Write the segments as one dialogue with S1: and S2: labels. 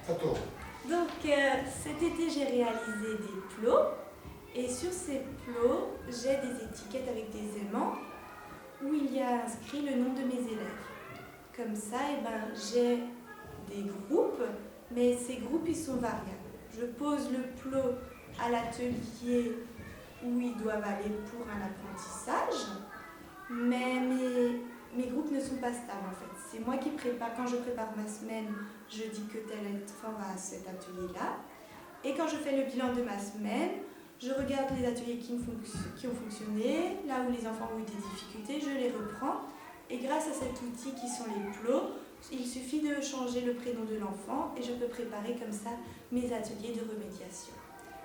S1: Donc cet été j'ai réalisé des plots et sur ces plots j'ai des étiquettes avec des aimants où il y a inscrit le nom de mes élèves. Comme ça, j'ai des groupes, mais ces groupes ils sont variables. Je pose le plot à l'atelier où ils doivent aller pour un apprentissage, mais mes groupes ne sont pas stables en fait. C'est moi qui prépare, quand je prépare ma semaine, je dis que tel enfant va à cet atelier-là. Et quand je fais le bilan de ma semaine, je regarde les ateliers qui ont fonctionné, là où les enfants ont eu des difficultés, je les reprends. Et grâce à cet outil qui sont les plots, il suffit de changer le prénom de l'enfant et je peux préparer comme ça mes ateliers de remédiation.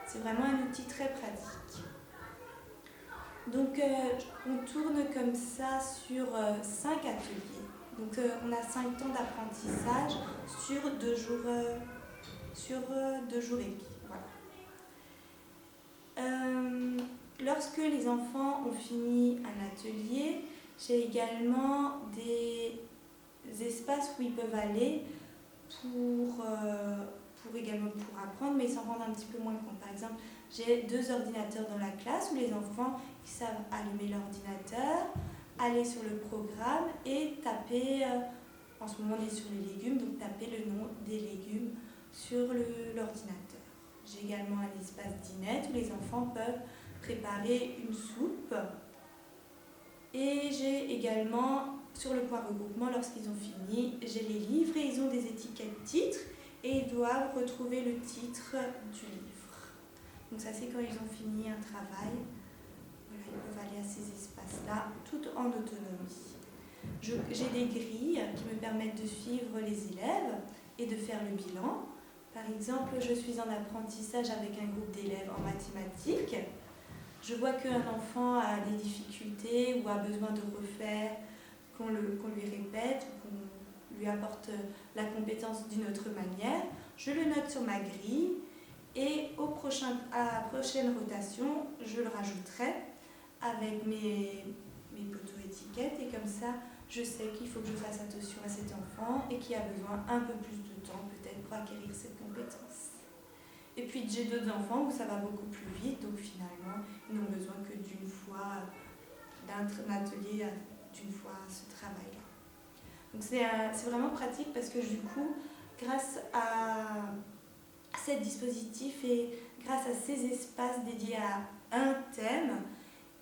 S1: C'est vraiment un outil très pratique. Donc on tourne comme ça sur 5 ateliers. Donc on a 5 temps d'apprentissage sur 2 jours, et demi. Voilà. Lorsque les enfants ont fini un atelier, j'ai également des espaces où ils peuvent aller pour apprendre, mais ils s'en rendent un petit peu moins compte. Par exemple, j'ai 2 ordinateurs dans la classe où les enfants ils savent allumer l'ordinateur, aller sur le programme et taper, en ce moment on est sur les légumes, donc taper le nom des légumes sur l'ordinateur. J'ai également un espace dinette où les enfants peuvent préparer une soupe. Et j'ai également, sur le point regroupement, lorsqu'ils ont fini, j'ai les livres et ils ont des étiquettes titres et ils doivent retrouver le titre du livre. Donc ça c'est quand ils ont fini un travail. Voilà, ils peuvent aller à ces espaces-là, tout en autonomie. J'ai des grilles qui me permettent de suivre les élèves et de faire le bilan. Par exemple, je suis en apprentissage avec un groupe d'élèves en mathématiques. Je vois qu'un enfant a des difficultés ou a besoin de refaire, qu'on lui répète, qu'on lui apporte la compétence d'une autre manière. Je le note sur ma grille et à la prochaine rotation, je le rajouterai avec mes poteaux étiquettes et comme ça, je sais qu'il faut que je fasse attention à cet enfant et qu'il a besoin un peu plus de temps peut-être pour acquérir cette compétence. Et puis j'ai d'autres enfants où ça va beaucoup plus vite, donc finalement, ils n'ont besoin que d'une fois, d'un atelier, d'une fois ce travail-là. Donc c'est vraiment pratique parce que du coup, grâce à ce dispositif et grâce à ces espaces dédiés à un thème,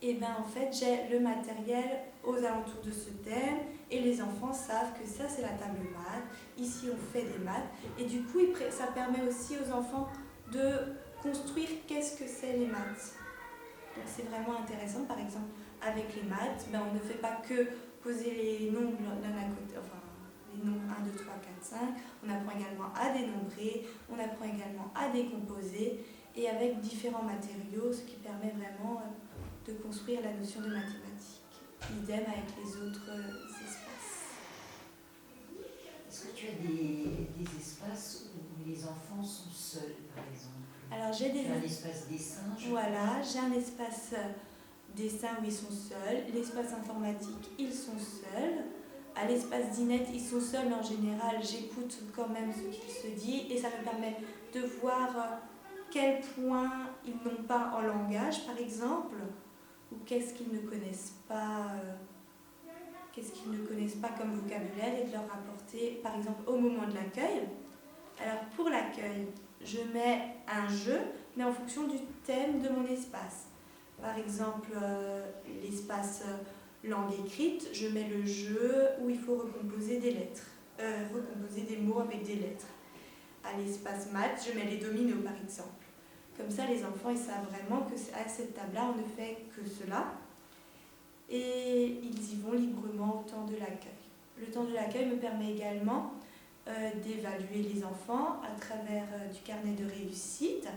S1: et en fait j'ai le matériel aux alentours de ce thème et les enfants savent que ça c'est la table maths, ici on fait des maths et du coup ça permet aussi aux enfants de construire qu'est-ce que c'est les maths. Donc c'est vraiment intéressant, par exemple avec les maths, on ne fait pas que poser les nombres l'un à côté, enfin les nombres 1, 2, 3, 4, 5, on apprend également à dénombrer, on apprend également à décomposer et avec différents matériaux, ce qui permet vraiment de construire la notion de mathématiques. Idem avec les autres espaces.
S2: Est-ce que tu as des espaces où les enfants sont seuls, par exemple?
S1: Alors j'ai
S2: un espace dessin.
S1: Voilà, j'ai un espace dessin où ils sont seuls. L'espace informatique, ils sont seuls. À l'espace dinette, ils sont seuls, mais en général, j'écoute quand même ce qu'il se dit et ça me permet de voir quels points ils n'ont pas en langage, par exemple, ou qu'est-ce qu'ils ne connaissent pas comme vocabulaire et de leur apporter, par exemple, au moment de l'accueil. Alors, pour l'accueil, je mets un jeu, mais en fonction du thème de mon espace. Par exemple, l'espace langue écrite, je mets le jeu où il faut recomposer des lettres, recomposer des mots avec des lettres. À l'espace maths, je mets les dominos, par exemple. Comme ça, les enfants ils savent vraiment qu'à cette table-là, on ne fait que cela. Et ils y vont librement au temps de l'accueil. Le temps de l'accueil me permet également d'évaluer les enfants à travers du carnet de réussite.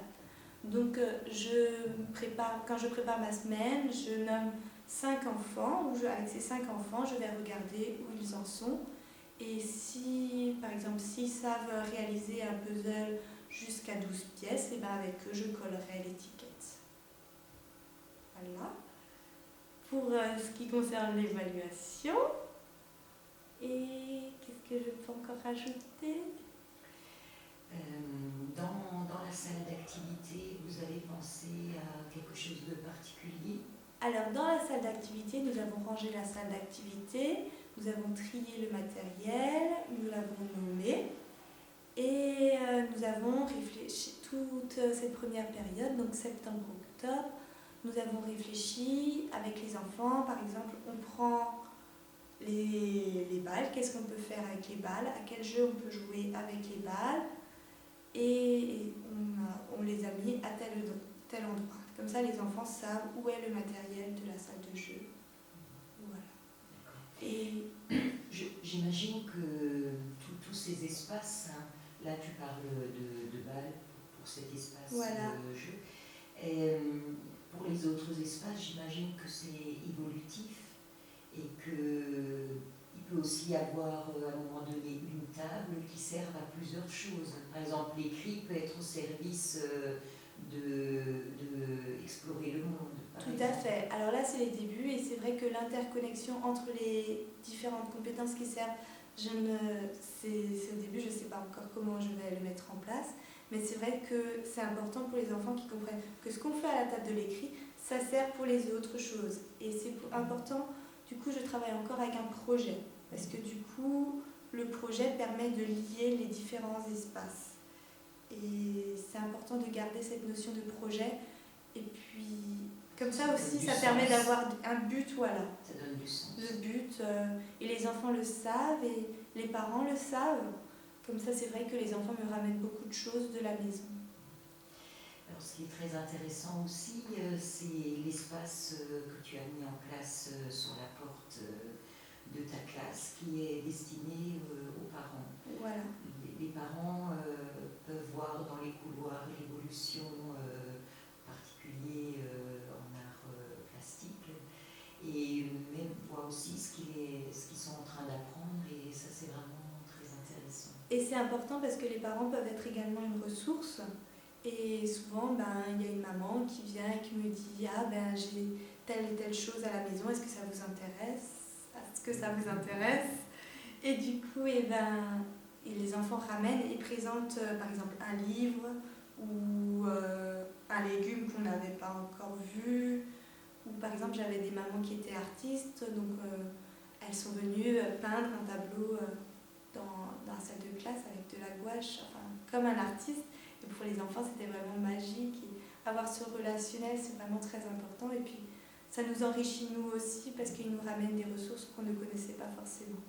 S1: Donc, quand je prépare ma semaine, je nomme 5 enfants, avec ces 5 enfants, je vais regarder où ils en sont. Et si, par exemple, s'ils savent réaliser un puzzle jusqu'à 12 pièces, et avec eux, je collerai l'étiquette. Voilà. Pour ce qui concerne l'évaluation. Et qu'est-ce que je peux encore rajouter ? Alors, dans la salle d'activité, nous avons rangé la salle d'activité, nous avons trié le matériel, nous l'avons nommé et nous avons réfléchi toute cette première période, donc septembre-octobre. Nous avons réfléchi avec les enfants, par exemple, on prend les balles, qu'est-ce qu'on peut faire avec les balles, à quel jeu on peut jouer avec les balles, et on les a mis à tel endroit. Comme ça, les enfants savent où est le matériel de la salle de jeu. Voilà. Et
S2: j'imagine que tous ces espaces, hein, là tu parles de balles pour cet espace
S1: voilà.
S2: de jeu. Et, pour les autres espaces, j'imagine que c'est évolutif et qu'il peut aussi y avoir à un moment donné une table qui serve à plusieurs choses. Par exemple, l'écrit peut être au service de explorer le monde.
S1: Tout à fait. Alors là, c'est les débuts et c'est vrai que l'interconnexion entre les différentes compétences qui servent, c'est au début, je ne sais pas encore comment je vais le mettre en place, mais c'est vrai que c'est important pour les enfants qui comprennent que ce qu'on fait à la table de l'écrit, ça sert pour les autres choses. Et c'est important, du coup, je travaille encore avec un projet, parce que du coup, le projet permet de lier les différents espaces. Et c'est important de garder cette notion de projet. Et puis, comme ça aussi, ça permet d'avoir un but, voilà.
S2: Ça donne du sens.
S1: Le but, et les enfants le savent, et les parents le savent. Comme ça, c'est vrai que les enfants me ramènent beaucoup de choses de la maison.
S2: Alors, ce qui est très intéressant aussi, c'est l'espace que tu as mis en place sur la porte de ta classe, qui est destiné aux parents.
S1: Voilà.
S2: Les parents peuvent voir dans les couloirs l'évolution particulière en art plastique et même voir aussi ce qu'ils sont en train d'apprendre, et ça c'est vraiment très intéressant.
S1: Et c'est important parce que les parents peuvent être également une ressource. Et souvent, il y a une maman qui vient et qui me dit « Ah, j'ai telle et telle chose à la maison, est-ce que ça vous intéresse ? Est-ce que ça vous intéresse ?» Et du coup, et les enfants ramènent et présentent par exemple un livre ou un légume qu'on n'avait pas encore vu. Ou par exemple, j'avais des mamans qui étaient artistes, donc elles sont venues peindre un tableau dans la salle de classe avec de la gouache, enfin, comme un artiste. Et pour les enfants, c'était vraiment magique. Et avoir ce relationnel, c'est vraiment très important. Et puis, ça nous enrichit nous aussi parce qu'il nous ramène des ressources qu'on ne connaissait pas forcément.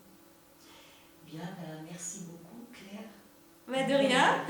S2: Bien, merci beaucoup Claire.
S1: De rien.